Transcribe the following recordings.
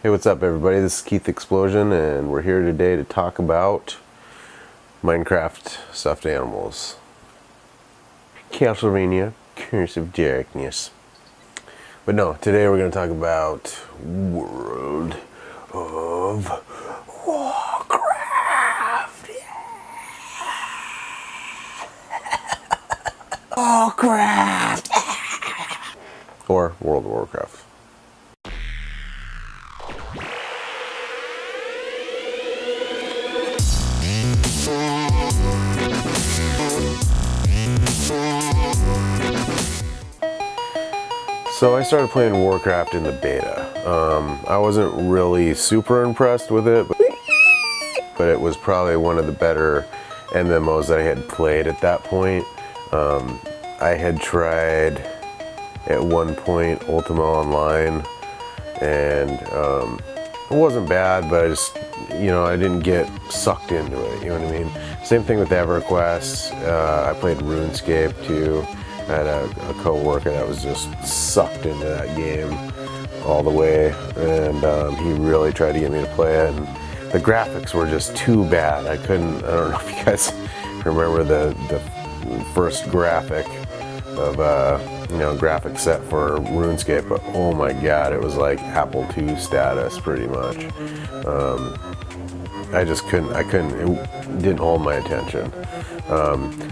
Hey, what's up everybody? This is Keith Explosion and we're here today to talk about Minecraft stuffed animals. Castlevania, Curse of Darkness. But no, today we're going to talk about World of Warcraft. Warcraft! Or World of Warcraft. So I started playing Warcraft in the beta. I wasn't really super impressed with it, but it was probably one of the better MMOs that I had played at that point. I had tried at one point Ultima Online, and it wasn't bad, but I just, I didn't get sucked into it, you know what I mean? Same thing with EverQuest. I played RuneScape too. I had a co-worker that was just sucked into that game all the way, and he really tried to get me to play it, and the graphics were just too bad. I don't know if you guys remember the first graphic of graphic set for RuneScape, but oh my god, it was like Apple II status pretty much. I couldn't, it didn't hold my attention.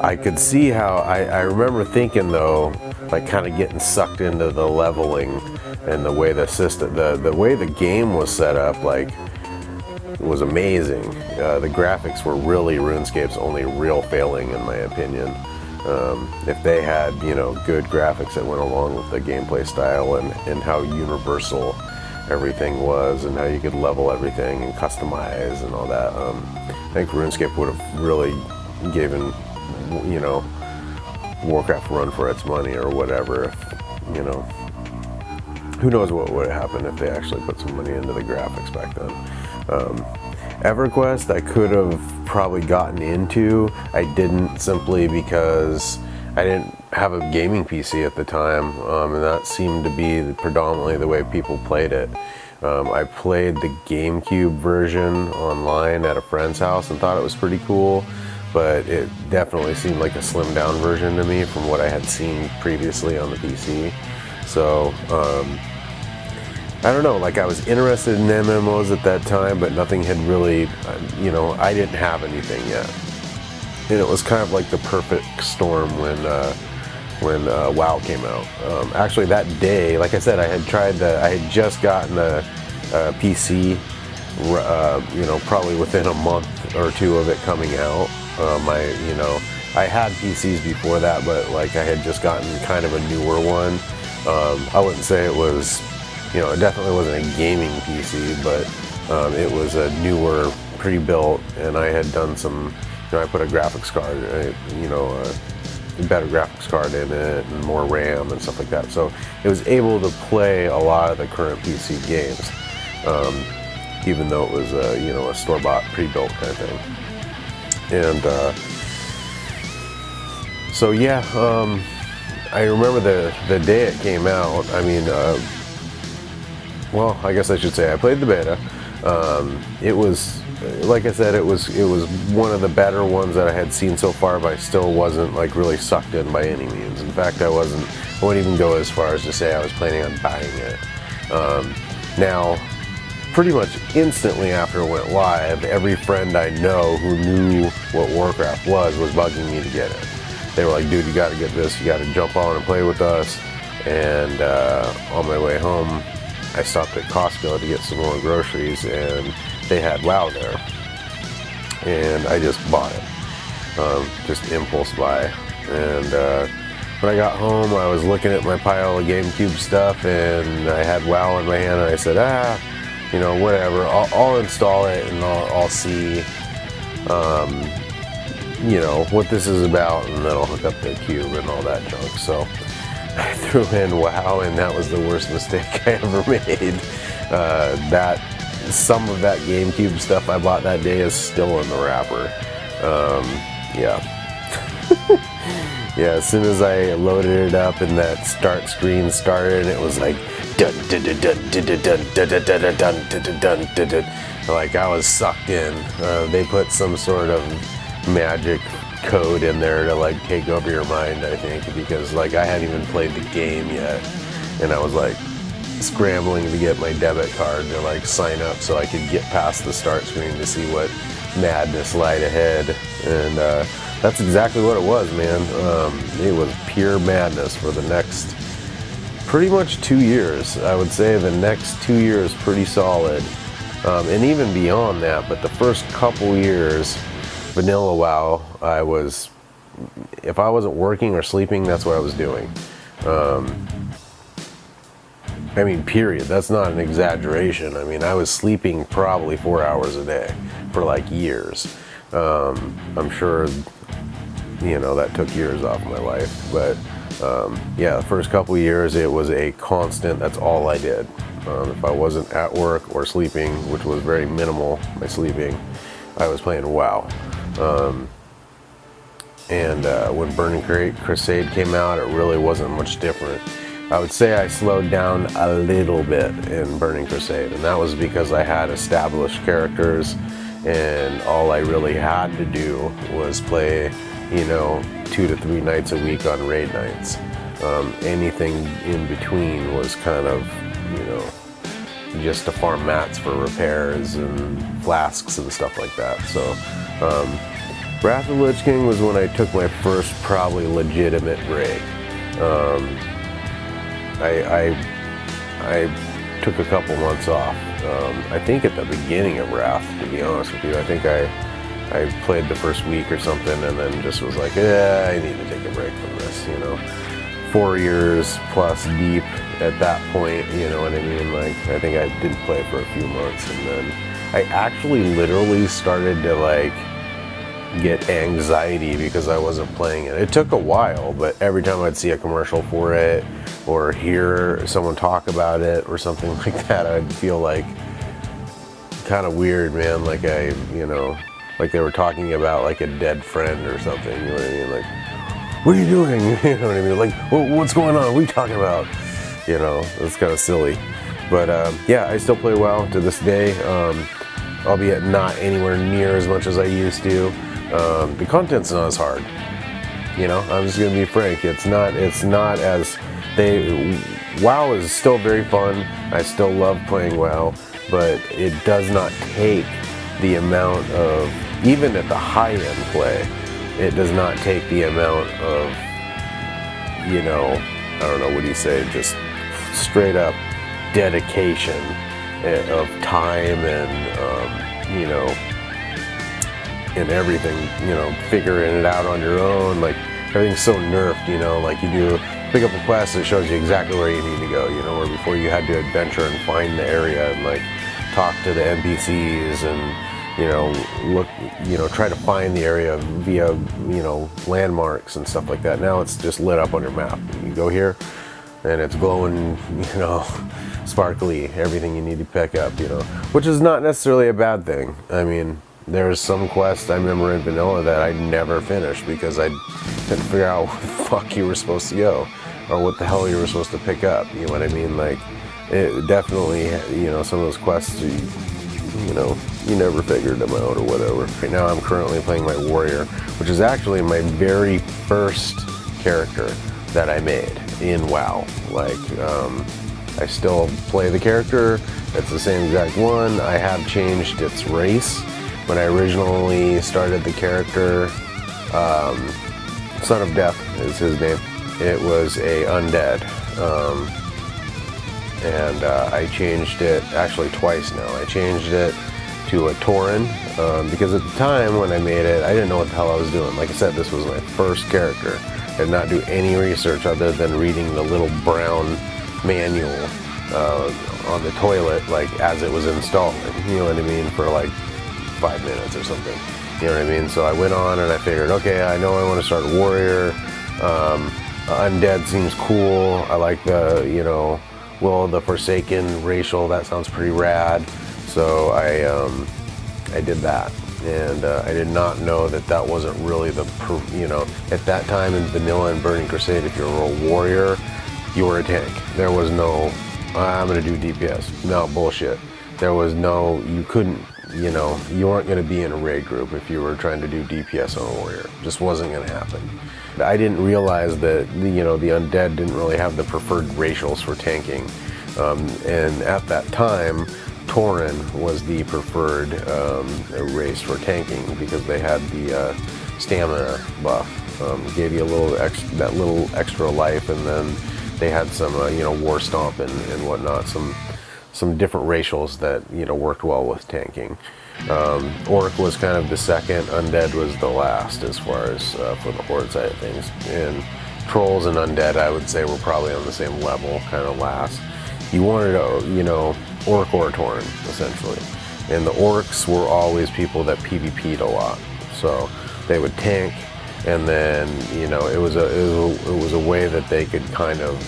I could see how, I remember thinking though, like kind of getting sucked into the leveling and the way the system, the way the game was set up, like, was amazing. The graphics were really RuneScape's only real failing in my opinion. If they had, good graphics that went along with the gameplay style and how universal everything was and how you could level everything and customize and all that, I think RuneScape would have really given, Warcraft a run for its money or whatever. Who knows what would have happened if they actually put some money into the graphics back then. EverQuest I could have probably gotten into. I didn't, simply because I didn't have a gaming PC at the time, and that seemed to be predominantly the way people played it. I played the GameCube version online at a friend's house and thought it was pretty cool, but it definitely seemed like a slimmed down version to me from what I had seen previously on the PC. So, I don't know, like I was interested in MMOs at that time, but nothing had really, I didn't have anything yet. And it was kind of like the perfect storm when WoW came out. Actually that day, like I said, I had just gotten a PC, probably within a month or two of it coming out. I had PCs before that, but like I had just gotten kind of a newer one. I wouldn't say it was, it definitely wasn't a gaming PC, but it was a newer pre-built, and I had done some, I put a graphics card, a better graphics card in it and more RAM and stuff like that. So it was able to play a lot of the current PC games, even though it was a store-bought pre-built kind of thing. And so yeah, I remember the day it came out. I mean, well, I guess I should say I played the beta. It was, like I said, it was one of the better ones that I had seen so far, but I still wasn't like really sucked in by any means. In fact, I wouldn't even go as far as to say I was planning on buying it. Now, pretty much instantly after it went live, every friend I know who knew what Warcraft was bugging me to get it. They were like, dude, you gotta get this, you gotta jump on and play with us. And on my way home, I stopped at Costco to get some more groceries, and they had WoW there. And I just bought it, just impulse buy. And when I got home, I was looking at my pile of GameCube stuff, and I had WoW in my hand, and I said, whatever, I'll install it, and I'll see, what this is about, and then I'll hook up the cube and all that junk. So I threw in WoW, and that was the worst mistake I ever made. Some of that GameCube stuff I bought that day is still in the wrapper. Yeah. Yeah, as soon as I loaded it up and that start screen started, it was like, like I was sucked in. They put some sort of magic code in there to like take over your mind, I think, because like I hadn't even played the game yet, and I was like scrambling to get my debit card to like sign up so I could get past the start screen to see what madness lied ahead. And that's exactly what it was, man. It was pure madness for the next pretty much 2 years. I would say the next 2 years pretty solid, and even beyond that. But the first couple years, vanilla WoW, if I wasn't working or sleeping, that's what I was doing. I mean, period. That's not an exaggeration. I mean, I was sleeping probably 4 hours a day for like years. I'm sure, you know, that took years off my life. But yeah, the first couple years, it was a constant. That's all I did. If I wasn't at work or sleeping, which was very minimal, my sleeping, I was playing WoW. And when Burning Crusade came out, it really wasn't much different. I would say I slowed down a little bit in Burning Crusade, and that was because I had established characters, and all I really had to do was play, you know, 2 to 3 nights a week on raid nights. Anything in between was kind of, you know, just to farm mats for repairs and flasks and stuff like that. So Wrath of the Lich King was when I took my first probably legitimate break. I took a couple months off. I think at the beginning of Wrath, to be honest with you. I think I played the first week or something and then just was like, yeah, I need to take a break from this, you know. 4 years plus deep at that point, you know what I mean? Like, I think I did play for a few months, and then I actually literally started to like get anxiety because I wasn't playing it. It took a while, but every time I'd see a commercial for it or hear someone talk about it or something like that, I'd feel like kind of weird, man. Like you know, like they were talking about like a dead friend or something, you know what I mean? Like, what are you doing? You know what I mean? Like, what's going on? What are you talking about? You know, it's kind of silly. But yeah, I still play WoW to this day, albeit not anywhere near as much as I used to. The content's not as hard. You know, I'm just gonna be frank. It's not as WoW is still very fun. I still love playing WoW, but it does not take the amount of, even at the high end play, it does not take the amount of, you know, I don't know, what do you say, just straight up dedication of time and, you know, and everything, you know, figuring it out on your own. Like, everything's so nerfed, you know, like you do pick up a quest that shows you exactly where you need to go, you know, where before you had to adventure and find the area and like talk to the NPCs and, you know, look, you know, try to find the area via, you know, landmarks and stuff like that. Now it's just lit up on your map. You go here and it's glowing, you know, sparkly, everything you need to pick up, you know, which is not necessarily a bad thing. I mean, there's some quests I remember in vanilla that I never finished because I couldn't figure out where the fuck you were supposed to go or what the hell you were supposed to pick up, you know what I mean? Like, it definitely, you know, some of those quests, you know, you never figured them out or whatever. Right now I'm currently playing my warrior, which is actually my very first character that I made in WoW. Like, I still play the character, it's the same exact one. I have changed its race. When I originally started the character, Son of Death is his name. It was a undead. And I changed it actually twice now. I changed it to a Tauren because at the time when I made it, I didn't know what the hell I was doing. Like I said, this was my first character. I did not do any research other than reading the little brown manual on the toilet, like as it was installing, you know what I mean, for like 5 minutes or something, you know what I mean? So I went on and I figured, okay, I know I want to start a warrior. Undead seems cool. I like the, you know, Will of the Forsaken racial, that sounds pretty rad. So I did that, and I did not know that that wasn't really the, you know, at that time in vanilla and Burning Crusade, if you were a warrior, you were a tank. There was no I'm gonna do DPS. No, bullshit. There was no, you couldn't, you know, you weren't gonna be in a raid group if you were trying to do DPS on a warrior. Just wasn't gonna happen. I didn't realize that, you know, the undead didn't really have the preferred racials for tanking. And at that time, Tauren was the preferred race for tanking because they had the stamina buff. Gave you a little that little extra life, and then they had some you know, war stomp and whatnot, some different racials that, you know, worked well with tanking. Orc was kind of the second, undead was the last as far as for the horde side of things, and trolls and undead I would say were probably on the same level, kind of last. You wanted a, you know, orc or a Tauren essentially, and the orcs were always people that PvP'd a lot, so they would tank. And then, you know, it was a way that they could kind of,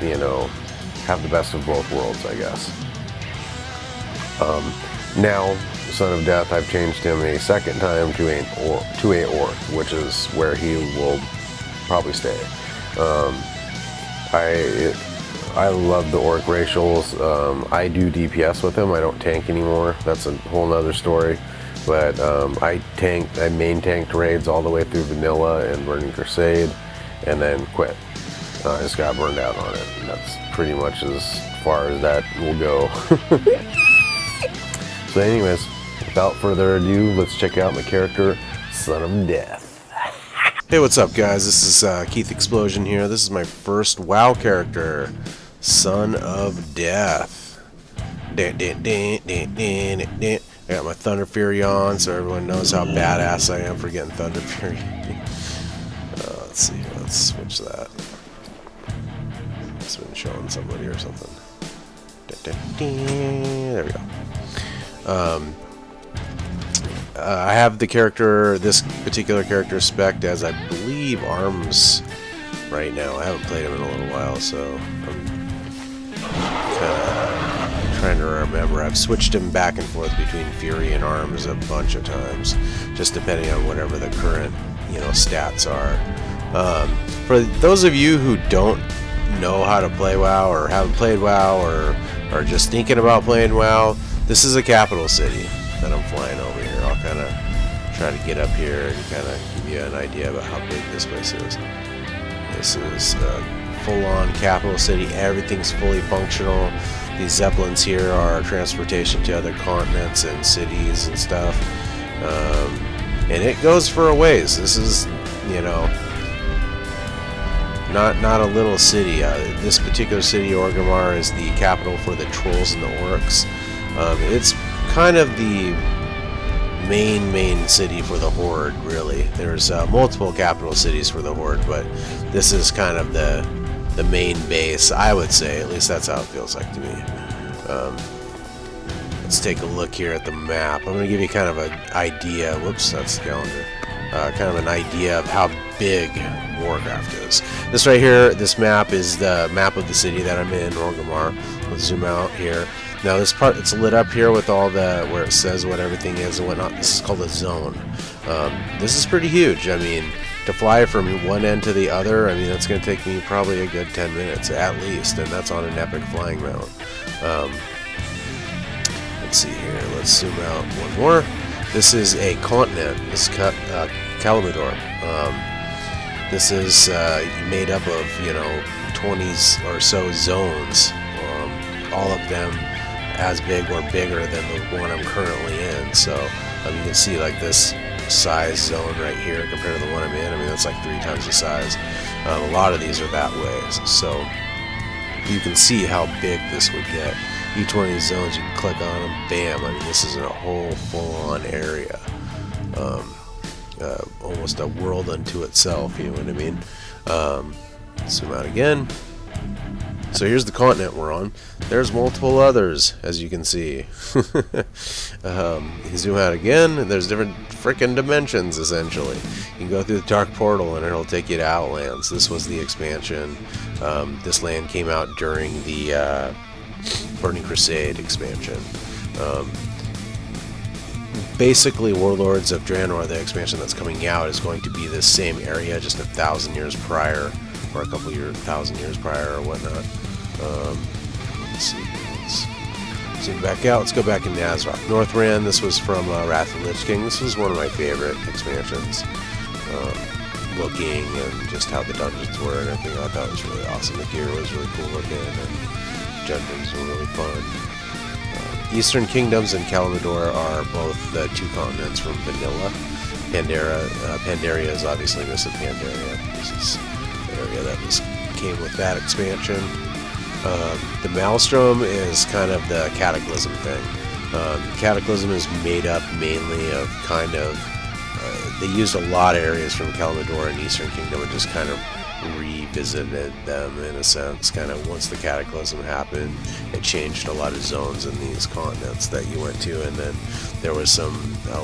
you know, have the best of both worlds, I guess. Now, Son of Death, I've changed him a second time to a orc, which is where he will probably stay. I love the orc racials. I do DPS with him. I don't tank anymore. That's a whole nother story. But I main tanked raids all the way through Vanilla and Burning Crusade, and then quit. I just got burned out on it, and that's pretty much as far as that will go. So anyways, without further ado, let's check out my character, Son of Death. Hey, what's up guys? This is Keith Explosion here. This is my first WoW character, Son of Death. I got my Thunder Fury on, so everyone knows how badass I am for getting Thunder Fury. Let's see, let's switch that. It's been showing somebody or something. There we go. I have the character, this particular character spec'd as I believe Arms right now. I haven't played him in a little while, so I'm kind of trying to remember. I've switched him back and forth between Fury and Arms a bunch of times, just depending on whatever the current, you know, stats are. For those of you who don't know how to play WoW, or haven't played WoW, or are just thinking about playing WoW, this is a capital city that I'm flying over here. I'll kind of try to get up here and kind of give you an idea about how big this place is. This is full-on capital city. Everything's fully functional. These zeppelins here are transportation to other continents and cities and stuff, and it goes for a ways. This is, you know, not a little city. This particular city, Orgrimmar, is the capital for the trolls and the orcs. It's kind of the main city for the horde, really. There's multiple capital cities for the horde, but this is kind of the main base, I would say. At least that's how it feels like to me. Let's take a look here at the map. I'm going to give you kind of an idea. Whoops, that's the calendar. Kind of an idea of how big Warcraft is. This right here, this map is the map of the city that I'm in, Orgrimmar. Let's zoom out here. Now this part, it's lit up here with all the, where it says what everything is and whatnot. This is called a zone. This is pretty huge. I mean, to fly from one end to the other, I mean, that's going to take me probably a good 10 minutes at least, and that's on an epic flying mount. Let's see here. Let's zoom out one more. This is a continent. This is Kalimdor. This is made up of, you know, 20 or so zones, all of them as big or bigger than the one I'm currently in. So you can see like this size zone right here compared to the one I'm in. I mean, that's like 3 times the size. A lot of these are that way, so you can see how big this would get. Each one of these zones, you can click on them, bam. I mean, this is in a whole full-on area. Almost a world unto itself, you know what I mean? Zoom out again. So here's the continent we're on. There's multiple others, as you can see. You zoom out again, and there's different frickin' dimensions, essentially. You can go through the Dark Portal, and it'll take you to Outlands. This was the expansion. This land came out during the Burning Crusade expansion. Basically, Warlords of Draenor, the expansion that's coming out, is going to be this same area, just 1,000 years prior, or a couple 1,000 years prior, or whatnot. Let's see. Let's zoom back out. Let's go back in Nazrock. Northrend, this was from Wrath of the Lich King. This was one of my favorite expansions. Looking and just how the dungeons were and everything. I thought it was really awesome. The gear was really cool looking and dungeons were really fun. Eastern Kingdoms and Kalimdor are both the 2 continents from vanilla. Pandaria is obviously Mists of Pandaria. This is the area that came with that expansion. The Maelstrom is kind of the Cataclysm thing. Cataclysm is made up mainly of kind of they used a lot of areas from Kalimdor and Eastern Kingdom and just kind of revisited them in a sense. Kind of once the Cataclysm happened, it changed a lot of zones in these continents that you went to, and then there was a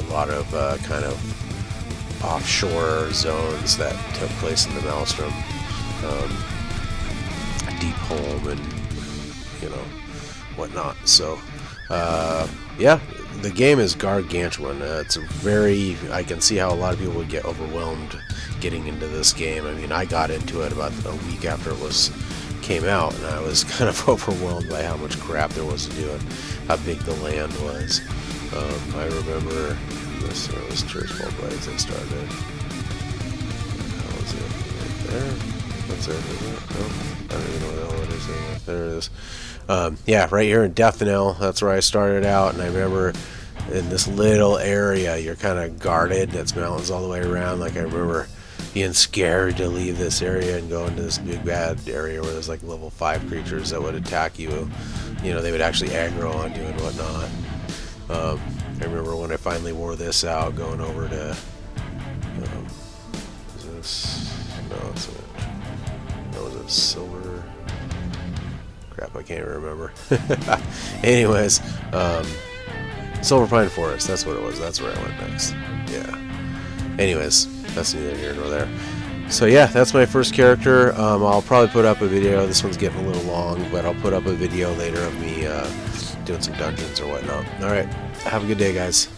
lot of kind of offshore zones that took place in the Maelstrom, Deepholm and whatnot. So yeah, the game is gargantuan. It's I can see how a lot of people would get overwhelmed getting into this game. I mean, I got into it about a week after it came out, and I was kind of overwhelmed by how much crap there was to do and how big the land was. I remember this was Churchfall Blades that started. How was it? Right there? That's it, isn't it? No, I don't even know what the hell it is anymore. There it is. Yeah, right here in Deathnell, that's where I started out, and I remember in this little area, you're kind of guarded. It's mountains all the way around. Like, I remember being scared to leave this area and go into this big bad area where there's like level 5 creatures that would attack you. They would actually aggro on you and whatnot. I remember when I finally wore this out, going over to is this? No, it's a, was it silver? Crap, I can't remember. Anyways, Silver Pine Forest, that's what it was. That's where I went next. Yeah. Anyways, that's neither here nor there. So yeah, that's my first character. I'll probably put up a video. This one's getting a little long, but I'll put up a video later of me doing some dungeons or whatnot. Alright, have a good day, guys.